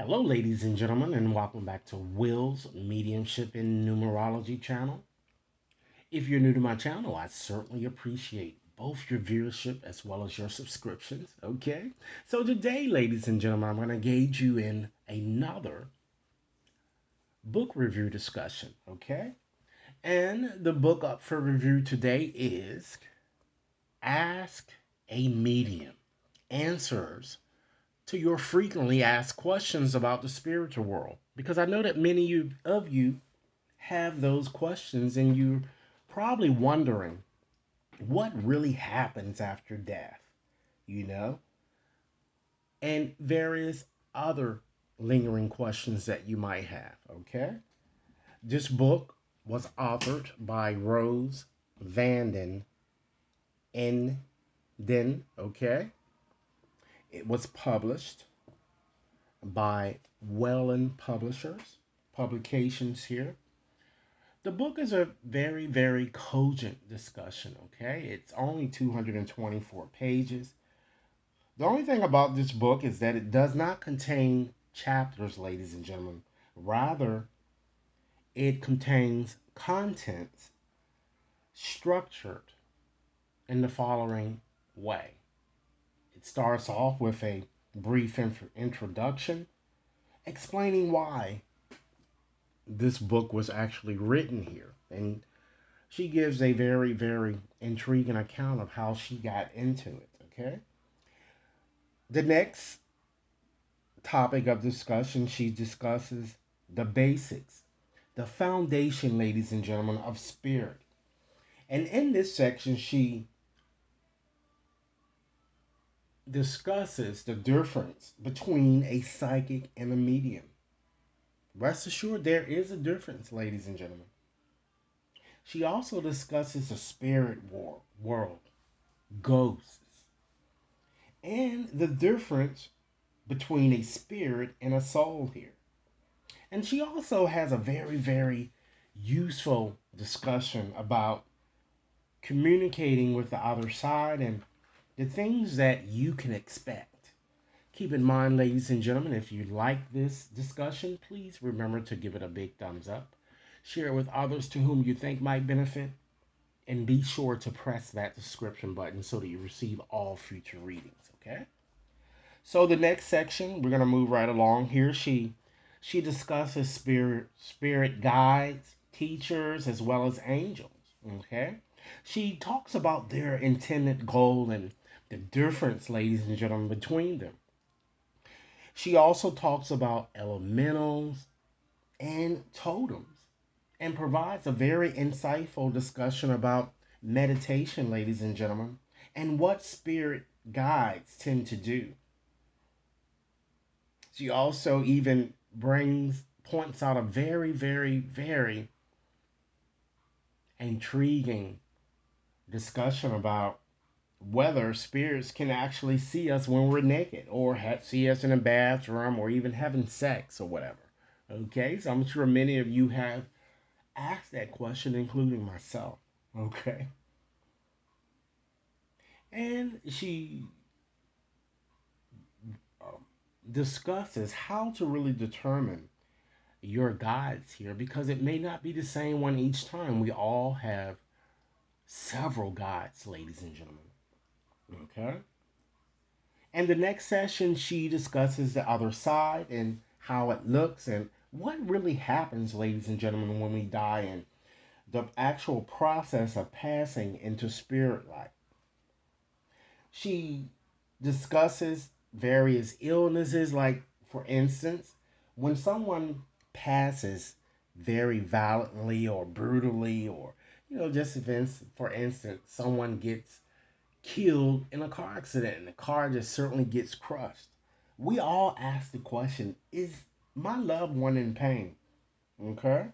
Hello, ladies and gentlemen, and welcome back to Will's Mediumship and Numerology channel. If you're new to my channel, I certainly appreciate both your viewership as well as your subscriptions. Okay, so today, ladies and gentlemen, I'm going to engage you in another book review discussion. Okay, and the book up for review today is Ask a Medium Answers to Your Frequently Asked Questions About the Spiritual World. Because I know that many of you have those questions and you're probably wondering what really happens after death, you know, and various other lingering questions that you might have. Okay. This book was authored by Rose Vanden Eynden. Okay. It was published by Welland Publications here. The book is a very, very cogent discussion, okay? It's only 224 pages. The only thing about this book is that it does not contain chapters, ladies and gentlemen. Rather, it contains contents structured in the following way. It starts off with a brief introduction explaining why this book was actually written here. And she gives a very, very intriguing account of how she got into it. Okay. The next topic of discussion, she discusses the basics, the foundation, ladies and gentlemen, of spirit. And in this section, she discusses the difference between a psychic and a medium. Rest assured, there is a difference, ladies and gentlemen. She also discusses the world, ghosts, and the difference between a spirit and a soul here. And she also has a very, very useful discussion about communicating with the other side and the things that you can expect. Keep in mind, ladies and gentlemen, if you like this discussion, please remember to give it a big thumbs up. Share it with others to whom you think might benefit. And be sure to press that subscription button so that you receive all future readings, okay? So the next section, we're gonna move right along here. She discusses spirit guides, teachers, as well as angels. Okay, she talks about their intended goal and the difference, ladies and gentlemen, between them. She also talks about elementals and totems and provides a very insightful discussion about meditation, ladies and gentlemen, and what spirit guides tend to do. She also even points out a very, very, very intriguing discussion about whether spirits can actually see us when we're naked or see us in a bathroom or even having sex or whatever. Okay, so I'm sure many of you have asked that question, including myself. Okay, and she um, discusses how to really determine your guides here because it may not be the same one each time. We all have several guides, ladies and gentlemen. Okay. And the next session, she discusses the other side and how it looks and what really happens, ladies and gentlemen, when we die and the actual process of passing into spirit life. She discusses various illnesses, like, for instance, when someone passes very violently or brutally, or, just events, for instance, someone gets killed in a car accident and the car just certainly gets crushed. We all ask the question, is my loved one in pain? Okay?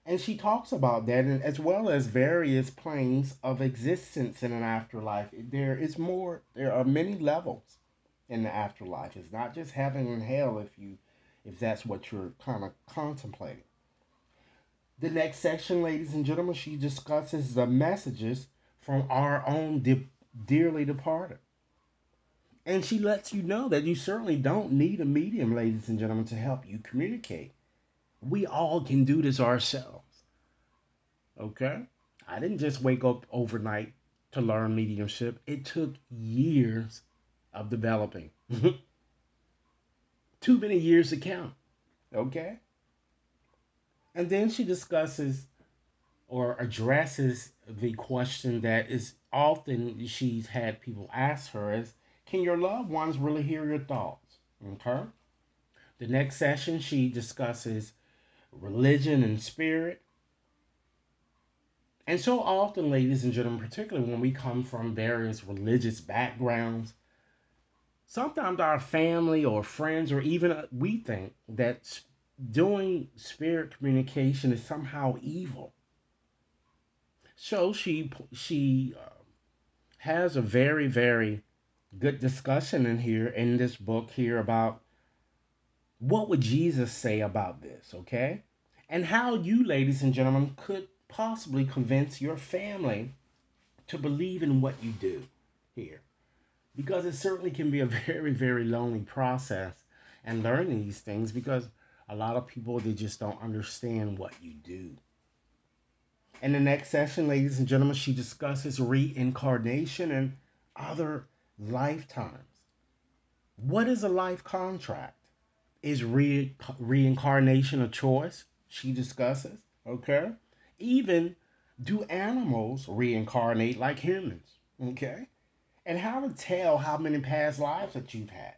And she talks about that, and as well as various planes of existence in an afterlife. There are many levels in the afterlife. It's not just heaven and hell if that's what you're kind of contemplating. The next section, ladies and gentlemen, she discusses the messages from our own dearly departed. And she lets you know that you certainly don't need a medium, ladies and gentlemen, to help you communicate. We all can do this ourselves. Okay? I didn't just wake up overnight to learn mediumship. It took years of developing. Too many years to count. Okay? And then she discusses or addresses the question that is often she's had people ask her is, can your loved ones really hear your thoughts? Okay. The next session she discusses religion and spirit. And so often, ladies and gentlemen, particularly when we come from various religious backgrounds, sometimes our family or friends or even we think that doing spirit communication is somehow evil. So she has a very good discussion in here in this book here about what would Jesus say about this, okay? And how you, ladies and gentlemen, could possibly convince your family to believe in what you do here. Because it certainly can be a very lonely process and learning these things because a lot of people they just don't understand what you do. In the next session, ladies and gentlemen, she discusses reincarnation and other lifetimes. What is a life contract? Is reincarnation a choice? She discusses. Okay. Even do animals reincarnate like humans? Okay. And how to tell how many past lives that you've had.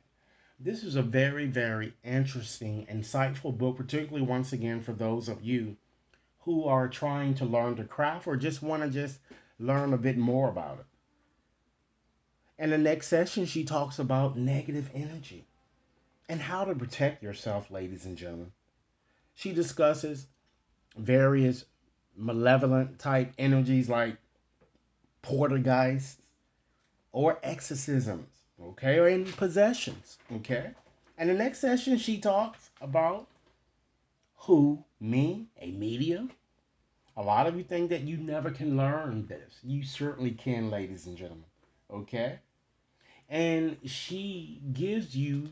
This is a very interesting, insightful book, particularly once again for those of you who are trying to learn the craft or just want to just learn a bit more about it. In the next session, she talks about negative energy and how to protect yourself, ladies and gentlemen. She discusses various malevolent type energies like poltergeists or exorcisms, okay, or in possessions, okay. And the next session, she talks about who, me, a medium. A lot of you think that you never can learn this. You certainly can, ladies and gentlemen, okay. And she gives you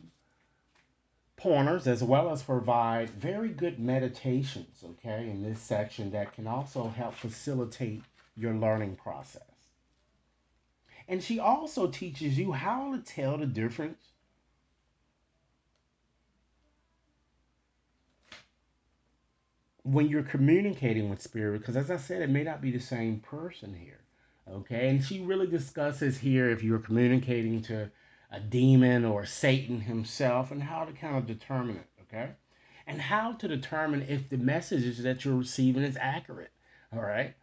pointers as well as provide very good meditations, okay, in this section that can also help facilitate your learning process. And she also teaches you how to tell the difference when you're communicating with spirit, because as I said, it may not be the same person here. Okay, and she really discusses here if you're communicating to a demon or Satan himself and how to kind of determine it. Okay, and how to determine if the messages that you're receiving is accurate. All right,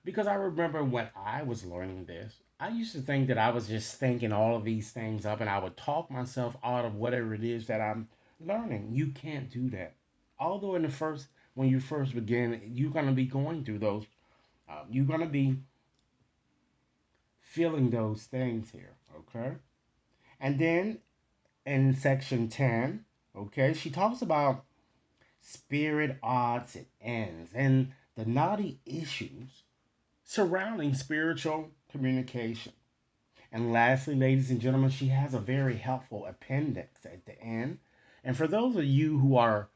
because I remember when I was learning this, I used to think that I was just thinking all of these things up and I would talk myself out of whatever it is that I'm learning. You can't do that. Although in the first, when you first begin, you're going to be going through those, you're going to be feeling those things here, okay? And then in section 10, okay, she talks about spirit odds and ends and the knotty issues surrounding spiritual communication. And lastly, ladies and gentlemen, she has a very helpful appendix at the end. And for those of you who are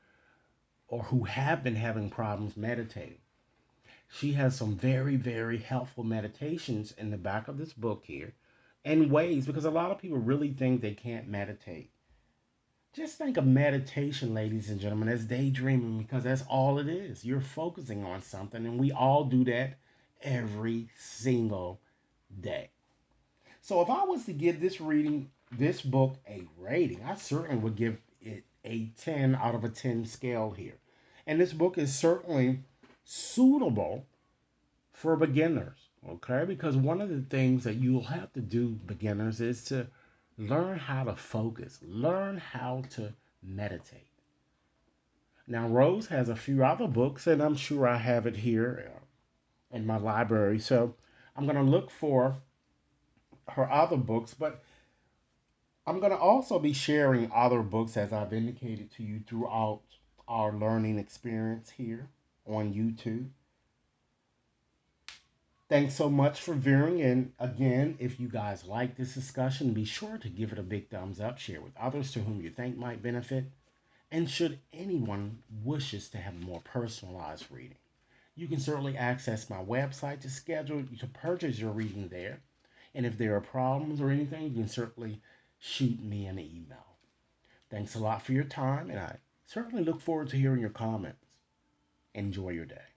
or who have been having problems meditating, she has some very helpful meditations in the back of this book here and ways because a lot of people really think they can't meditate. Just think of meditation, ladies and gentlemen, as daydreaming because that's all it is. You're focusing on something, and we all do that every single day. So if I was to give this reading, this book, a rating, I certainly would give it a 10 out of a 10 scale here. And this book is certainly suitable for beginners, okay? Because one of the things that you'll have to do, beginners, is to learn how to focus, learn how to meditate. Now, Rose has a few other books, and I'm sure I have it here in my library. So I'm going to look for her other books, but I'm going to also be sharing other books as I've indicated to you throughout our learning experience here on YouTube. Thanks so much for viewing. And again, if you guys like this discussion, be sure to give it a big thumbs up, share with others to whom you think might benefit. And should anyone wishes to have a more personalized reading, you can certainly access my website to schedule to purchase your reading there. And if there are problems or anything, you can certainly shoot me an email. Thanks a lot for your time, and I certainly look forward to hearing your comments. Enjoy your day.